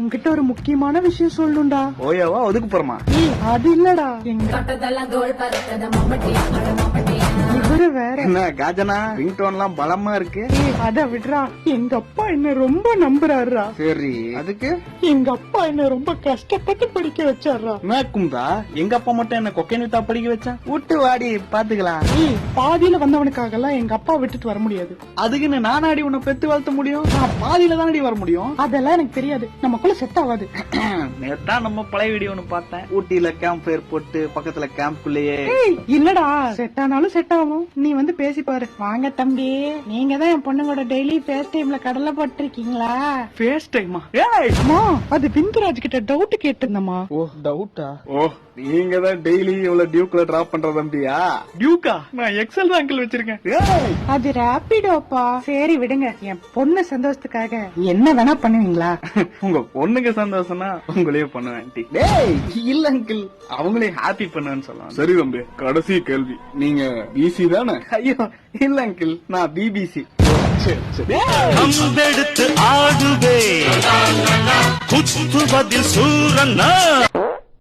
உன்கிட்ட ஒரு முக்கியமான விஷயம் சொல்லணும்டா. ஓயாவா ஒதுக்கு போறமா? அது இல்லடா, இவரு வேற. என்ன காஜனா, ரிங்டோன் எல்லாம் பலமா இருக்கு. அத விடுறா, எங்க அப்பா என்ன ரொம்ப நம்புறாருடா. சரி, அதுக்கு எங்க அப்பா என்ன ரொம்ப கஷ்டப்பட்டு படிக்க வச்சாரா. கும்தா, எங்க அப்பா மட்டும் என்ன கொக்கைன் வித்தா படிக்க வச்சா? விட்டு வாடி பாத்துக்கலாம். பாதியில வந்தவனுக்காக எல்லாம் எங்க அப்பா விட்டுட்டு வர முடியாது. அதுக்குன்னு நானாடி உன்னை பெத்து வளர்த்த முடியும்? நான் பாதியில தானடி வர முடியும். அதெல்லாம் எனக்கு தெரியாது, நமக்குள்ள செட் ஆகாது. நேத்தா நம்ம பழைய வீடியோ ஒண்ணு பார்த்தேன். ஊட்டியில கேம்ப் ஃபயர் போட்டு பக்கத்துல கேம்ப்குள்ளேயே. இல்லடா, செட் ஆனாலும் செட் ஆகும். நீ வந்து பேசி பாரு. வாங்க தம்பி, நீங்க தான் என் பொண்ணுங்களோட டெய்லி ஃபேஸ் டைம்ல கடலை போட்டிருக்கீங்களா? ஃபேஸ் டைமா? அது பிந்துராஜ் கிட்ட டவுட் கேட்டிருந்தமா. ஓ டவுட்டா? ஓ, நீங்க தான் டெய்லி இவ்வளவு டியூக்ல டிராப் பண்ற தம்பியா? டியூக்கா? நான் எக்ஸல் தான் அங்கிள் வச்சிருக்கேன். அது ரேபிடோப்பா. சரி விடுங்க, என் பொண்ணு சந்தோஷத்துக்காக என்ன வேணா பண்ணுவீங்களா? உங்க பொண்ணுக்கு சந்தோஷம்னா உங்களையே பண்ணுவேன். டேய் இல்ல அங்கிள், அவங்களே ஹாப்பி பண்ணுவேன்னு சொல்லலாம். சரி தம்பி, கடைசி கேள்வி, நீங்க பிசி தானே? ஐயோ இல்ல அங்கிள், நான் பிபிசி. எடுத்து ஆடுவே குத்து பதில் சூரண்ணா.